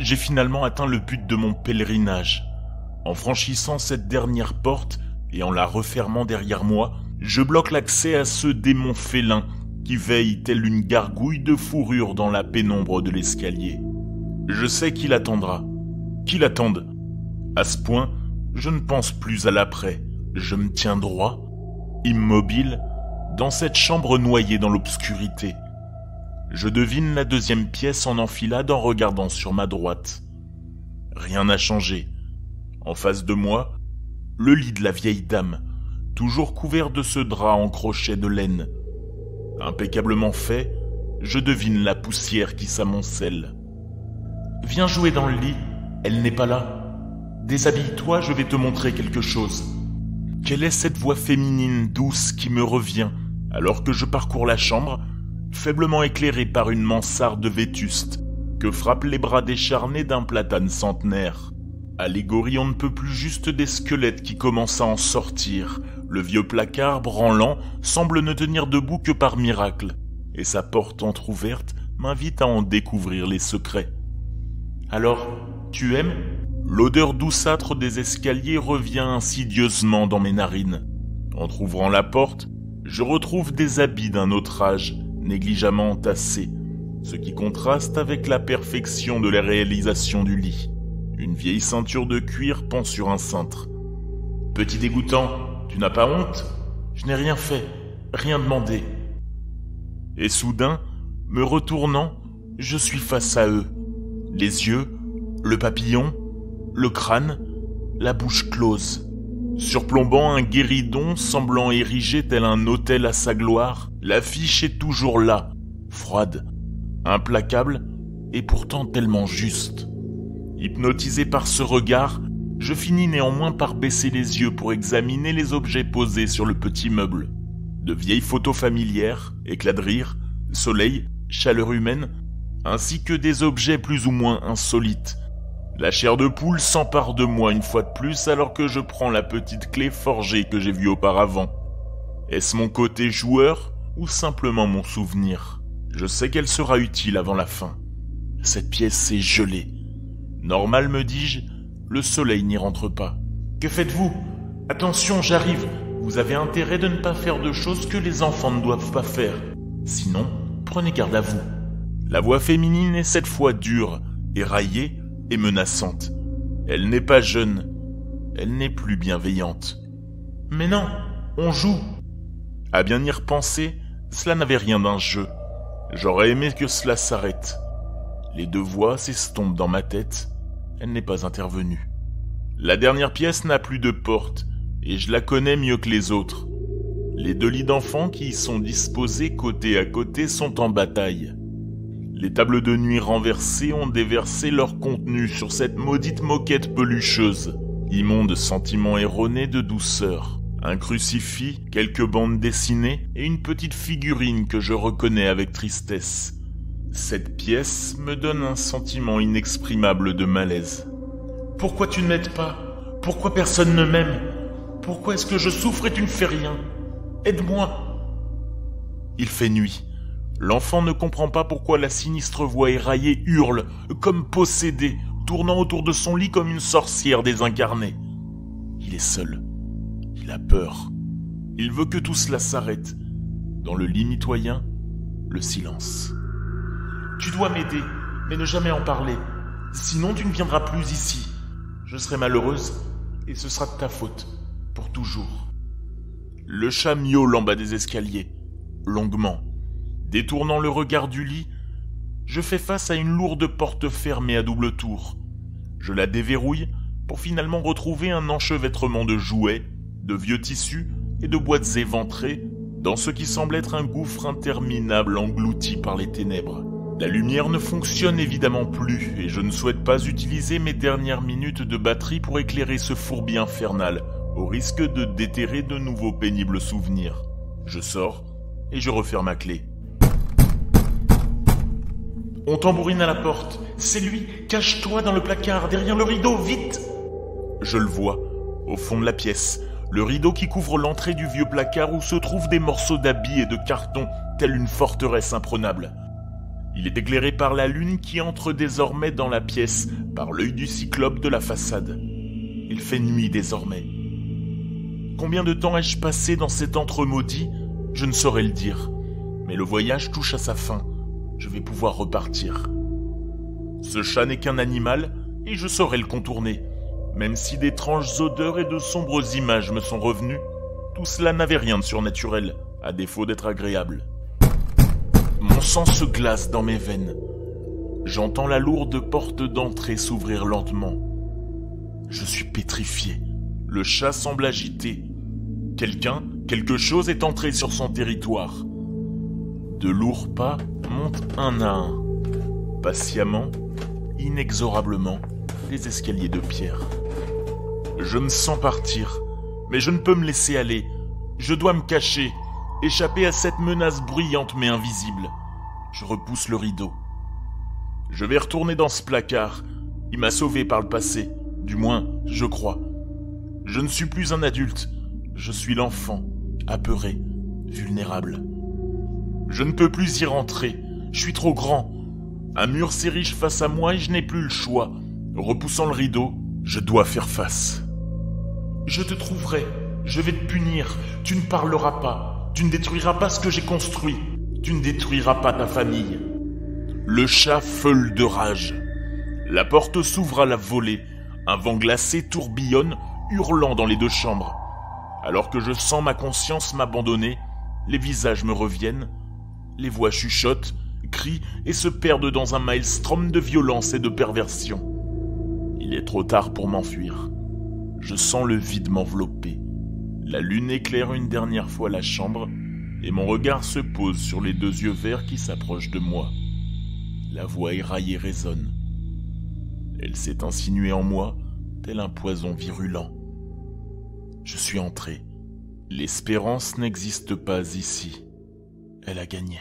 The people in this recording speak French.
j'ai finalement atteint le but de mon pèlerinage. En franchissant cette dernière porte et en la refermant derrière moi, je bloque l'accès à ce démon félin qui veille telle une gargouille de fourrure dans la pénombre de l'escalier. Je sais qu'il attendra, qu'il attende. À ce point, je ne pense plus à l'après. Je me tiens droit, immobile, dans cette chambre noyée dans l'obscurité. Je devine la deuxième pièce en enfilade en regardant sur ma droite. Rien n'a changé. En face de moi, le lit de la vieille dame, toujours couvert de ce drap en crochet de laine. Impeccablement fait, je devine la poussière qui s'amoncelle. « Viens jouer dans le lit, elle n'est pas là. Déshabille-toi, je vais te montrer quelque chose. » Quelle est cette voix féminine douce qui me revient alors que je parcours la chambre, faiblement éclairée par une mansarde vétuste que frappent les bras décharnés d'un platane centenaire. Allégorie on ne peut plus juste des squelettes qui commencent à en sortir. Le vieux placard branlant semble ne tenir debout que par miracle, et sa porte entr'ouverte m'invite à en découvrir les secrets. « Alors, tu aimes ?» L'odeur douceâtre des escaliers revient insidieusement dans mes narines. Entr'ouvrant la porte, je retrouve des habits d'un autre âge, négligemment entassés, ce qui contraste avec la perfection de la réalisation du lit. Une vieille ceinture de cuir pend sur un cintre. « Petit dégoûtant, tu n'as pas honte ? Je n'ai rien fait, rien demandé. » Et soudain, me retournant, je suis face à eux. Les yeux, le papillon, le crâne, la bouche close. Surplombant un guéridon semblant érigé tel un autel à sa gloire, l'affiche est toujours là, froide, implacable et pourtant tellement juste. Hypnotisé par ce regard, je finis néanmoins par baisser les yeux pour examiner les objets posés sur le petit meuble. De vieilles photos familières, éclats de rire, soleil, chaleur humaine, ainsi que des objets plus ou moins insolites. La chair de poule s'empare de moi une fois de plus alors que je prends la petite clé forgée que j'ai vue auparavant. Est-ce mon côté joueur ou simplement mon souvenir ? Je sais qu'elle sera utile avant la fin. Cette pièce est gelée. Normal, me dis-je, le soleil n'y rentre pas. Que faites-vous ? Attention, j'arrive. Vous avez intérêt de ne pas faire de choses que les enfants ne doivent pas faire. Sinon, prenez garde à vous. La voix féminine est cette fois dure, éraillée et menaçante. Elle n'est pas jeune. Elle n'est plus bienveillante. Mais non, on joue. À bien y repenser, cela n'avait rien d'un jeu. J'aurais aimé que cela s'arrête. Les deux voix s'estompent dans ma tête. Elle n'est pas intervenue. La dernière pièce n'a plus de porte, et je la connais mieux que les autres. Les deux lits d'enfants qui y sont disposés côté à côté sont en bataille. Les tables de nuit renversées ont déversé leur contenu sur cette maudite moquette pelucheuse. Immonde sentiment erroné de douceur. Un crucifix, quelques bandes dessinées et une petite figurine que je reconnais avec tristesse. Cette pièce me donne un sentiment inexprimable de malaise. Pourquoi tu ne m'aides pas ? Pourquoi personne ne m'aime ? Pourquoi est-ce que je souffre et tu ne fais rien ? Aide-moi ! Il fait nuit. L'enfant ne comprend pas pourquoi la sinistre voix éraillée hurle, comme possédée, tournant autour de son lit comme une sorcière désincarnée. Il est seul. Il a peur. Il veut que tout cela s'arrête. Dans le lit mitoyen, le silence. Tu dois m'aider, mais ne jamais en parler. Sinon tu ne viendras plus ici. Je serai malheureuse, et ce sera de ta faute, pour toujours. Le chat miaule en bas des escaliers, longuement. Détournant le regard du lit, je fais face à une lourde porte fermée à double tour. Je la déverrouille pour finalement retrouver un enchevêtrement de jouets, de vieux tissus et de boîtes éventrées dans ce qui semble être un gouffre interminable englouti par les ténèbres. La lumière ne fonctionne évidemment plus et je ne souhaite pas utiliser mes dernières minutes de batterie pour éclairer ce fourbi infernal, au risque de déterrer de nouveaux pénibles souvenirs. Je sors et je referme ma clé. On tambourine à la porte. C'est lui. Cache-toi dans le placard, derrière le rideau, vite! Je le vois, au fond de la pièce. Le rideau qui couvre l'entrée du vieux placard où se trouvent des morceaux d'habits et de carton, telle une forteresse imprenable. Il est éclairé par la lune qui entre désormais dans la pièce par l'œil du cyclope de la façade. Il fait nuit désormais. Combien de temps ai-je passé dans cet antre maudit? Je ne saurais le dire. Mais le voyage touche à sa fin. Je vais pouvoir repartir. Ce chat n'est qu'un animal et je saurai le contourner. Même si d'étranges odeurs et de sombres images me sont revenues, tout cela n'avait rien de surnaturel, à défaut d'être agréable. Mon sang se glace dans mes veines. J'entends la lourde porte d'entrée s'ouvrir lentement. Je suis pétrifié. Le chat semble agité. Quelque chose est entré sur son territoire. De lourds pas montent un à un. Patiemment, inexorablement, les escaliers de pierre. Je me sens partir, mais je ne peux me laisser aller. Je dois me cacher, échapper à cette menace bruyante mais invisible. Je repousse le rideau. Je vais retourner dans ce placard. Il m'a sauvé par le passé, du moins, je crois. Je ne suis plus un adulte, je suis l'enfant, apeuré, vulnérable. Je ne peux plus y rentrer, je suis trop grand. Un mur s'érige face à moi et je n'ai plus le choix. Repoussant le rideau, je dois faire face. Je te trouverai, je vais te punir, tu ne parleras pas, tu ne détruiras pas ce que j'ai construit, tu ne détruiras pas ta famille. Le chat feule de rage. La porte s'ouvre à la volée, un vent glacé tourbillonne, hurlant dans les deux chambres. Alors que je sens ma conscience m'abandonner, les visages me reviennent, les voix chuchotent, crient et se perdent dans un maelstrom de violence et de perversion. Il est trop tard pour m'enfuir. Je sens le vide m'envelopper. La lune éclaire une dernière fois la chambre et mon regard se pose sur les deux yeux verts qui s'approchent de moi. La voix éraillée résonne. Elle s'est insinuée en moi tel un poison virulent. Je suis entré. L'espérance n'existe pas ici. Elle a gagné.